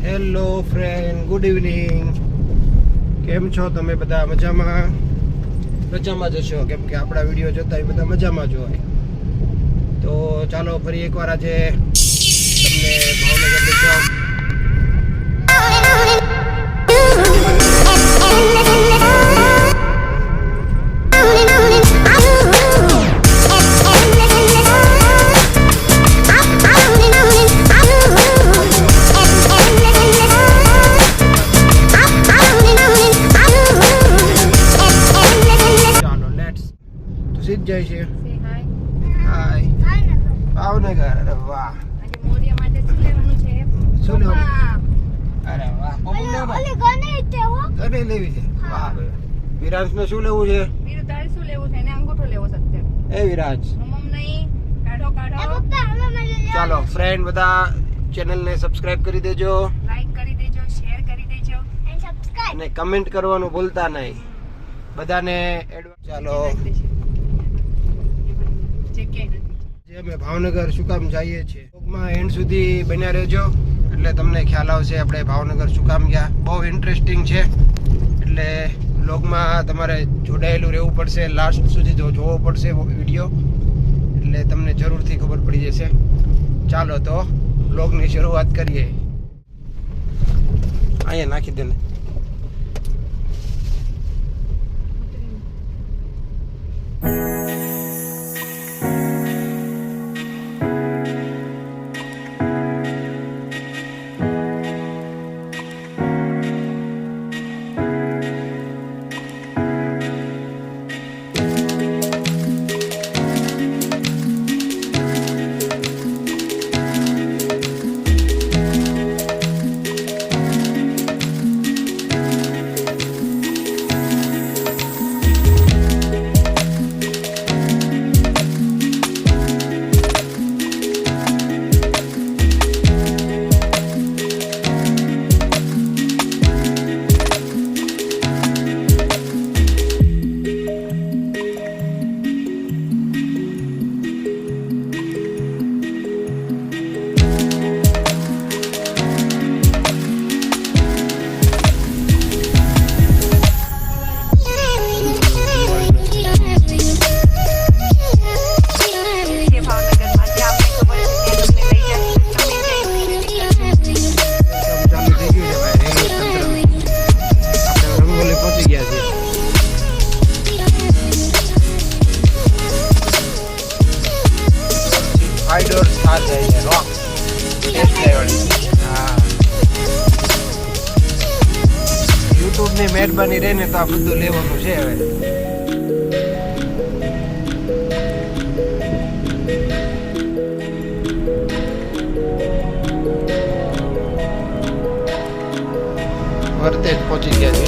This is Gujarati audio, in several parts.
Hello friend, good evening. કેમ છો તમે બધા? મજામાં જ હશો, કેમ કે આપણા વિડીયો જોતા બધા મજામાં જ હોય. તો ચાલો ફરી એકવાર આજે તમને ભાવનગર લઈ જાઉં. જાય છે. હાય ભાવનગર. અરે વાહ, શું લેવાનું? અરે વાહ, કને લેવી છે? વાહ, વિરાજ ને શું લેવું છે? એ વિરાજ, ચાલો ફ્રેન્ડ બધા ચેનલ ને સબસ્ક્રાઇબ કરી દેજો, લાઈક કરી દેજો, શેર કરી દેજો અને કમેન્ટ કરવાનું ભૂલતા નહીં બધાને. ચાલો, જે અમે ભાવનગર શું કામ જઈએ છીએ, વ્લોગમાં એન્ડ સુધી બન્યા રહેજો એટલે તમને ખ્યાલ આવશે આપણે ભાવનગર શું કામ ગયા. બહુ ઇન્ટરેસ્ટિંગ છે એટલે વ્લોગમાં તમારે જોડાયેલું રહેવું પડશે, લાસ્ટ સુધી જોવો પડશે વિડીયો, એટલે તમને જરૂરથી ખબર પડી જશે. ચાલો તો વ્લોગની શરૂઆત કરીએ. અહીંયા નાખી દે ને. યુટ્યુબ ની મહેરબાની રહે ને તો આ બધું લેવાનું છે. હવે વર્તે જ પહોંચી ગયા છે.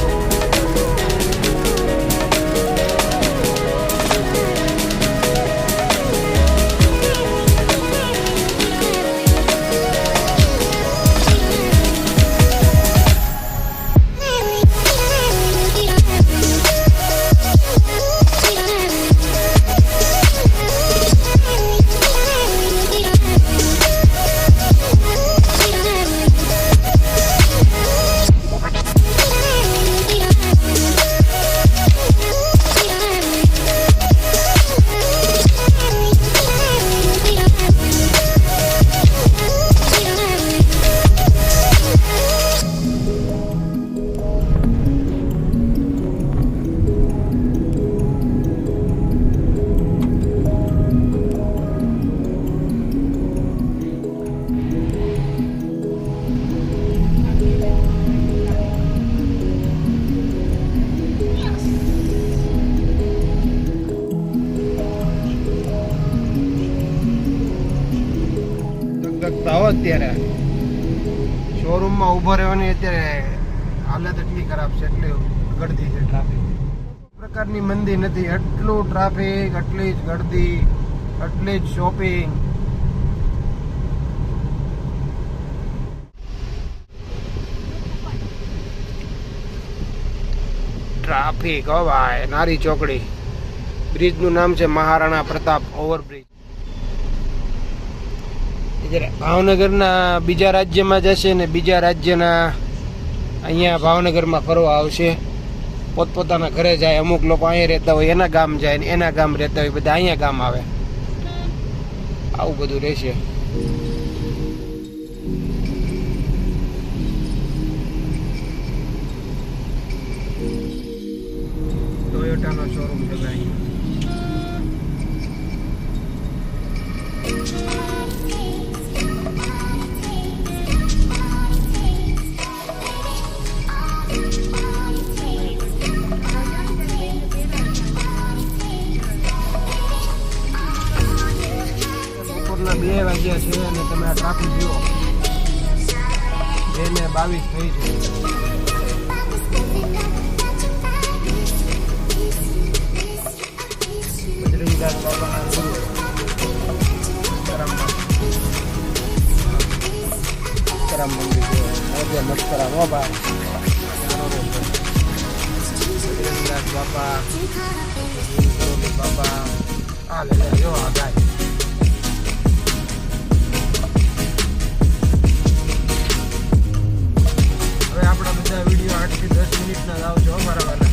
અત્યારે શોરૂમમાં ઉભો રહેવાની અત્યારે હાલત એટલી ખરાબ છે, એટલી ગળદી છે ટ્રાફિક. પ્રકારની મંદી નથી, એટલું ટ્રાફિક, એટલી જ ગળદી, એટલી જ શોપિંગ. ટ્રાફિક. હો ભાઈ, નારી ચોકડી બ્રિજ નું નામ છે મહારાણા પ્રતાપ ઓવરબ્રિજ. ભાવનગરના બીજા રાજ્યમાં જશે ને બીજા રાજ્યના અહીંયા ભાવનગરમાં ફરવા આવશે. પોતપોતાના ઘરે જાય. અમુક લોકો અહીંયા રહેતા હોય એના ગામ જાય ને એના ગામ રહેતા હોય બધા અહીંયા ગામ આવે. આવું બધું રહેશે. ટોયોટાનો શોરૂમ છે ભાઈ. બપોરના 2 વાગ્યા છે અને તમે આ ટ્રાફિક જુઓ. 2:22 થઈ છે. બદ્રીનાથ બાબાના ગુરુ મસ્તરામ મંદિર છે. મોજે મસ્તરામ હો ભાઈ. બદ્રીનાથ બાબા બાબા આ લે જો આ ગાય. હવે આપણા બધા વિડીયો 8 થી 10 મિનિટના જ આવશે મારા વાલા.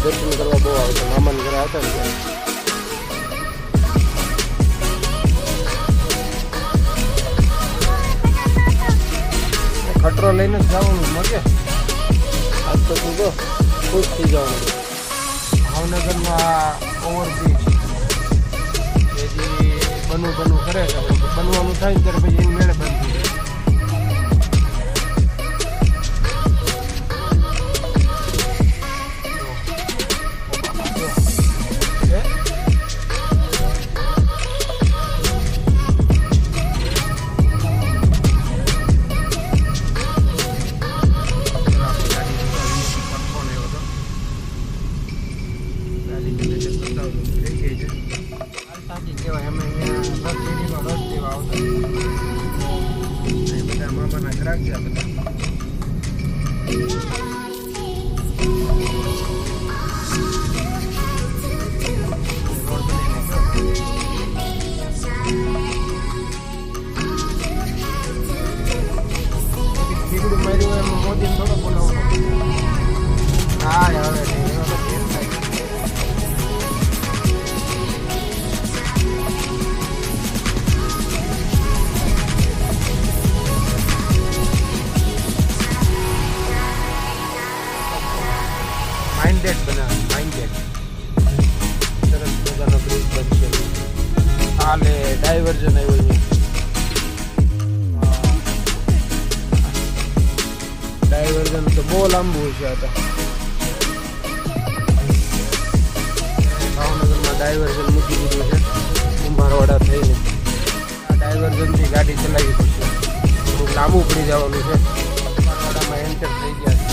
દર્શન કરવા બહુ આવશે. મામાના ઘરે આવતા ને ખટરો લઈને જ જવાનું મગે. આજ તો તું તો ખુશ થઈ જવાનું. ભાવનગરમાં ઓવરબ્રિજ જેથી બનવું કરે છે. બનવાનું થાય ને ત્યારે પછી એની મેળે બંધ થઈ જાય. મામાના ગ્રાહક છે બધા. ખીગડું માર્યું એમાં મોદીને થોડો બોલાવો. હા હવે માઇન્ડેડ બનાવે. માઇન્ડેડ સરસ મજાનો બ્રિજ બનશે. હાલે ડાયવર્ઝન આવ્યું અહીંયા. ડાયવર્ઝન તો બહુ લાંબુ છે. આ તો ભાવનગરમાં ડાયવર્ઝન મૂકી દીધું છે કુંભારવાડા થઈને. આ ડાયવર્ઝનથી ગાડી ચલાવી પડશે. થોડુંક લાંબુ પડી જવાનું છે. કુંભારવાડામાં એન્ટર થઈ ગયા છે.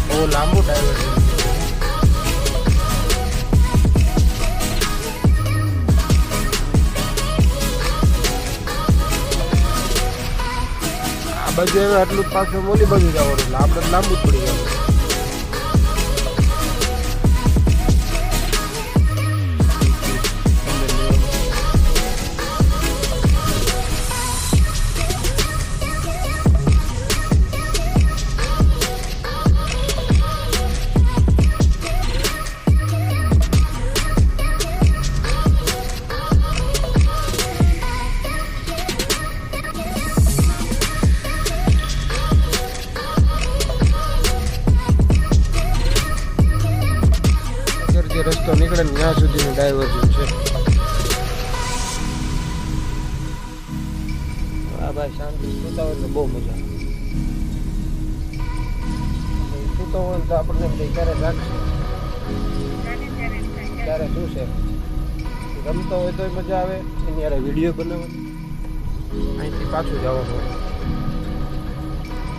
બહુ લાંબુ ડાયવર્ઝન. આ બાજુ હવે આટલું જ પાછું મોલી બાજુ જવાનું એટલે આપણે લાંબુ જ પડી જવાનું. રસ્તો નીકળે ને ત્યાં સુધીનું ડાયવર્ઝન છે. હા ભાઈ શાંતિ. સુતા હોય તો બહુ મજા. સુતો હોય તો આપણને ક્યારે રાખશે ત્યારે શું છે. રમતો હોય તો મજા આવે. એની યારે વિડીયો બનાવવાની. અહીંથી પાછું જવાનું હોય.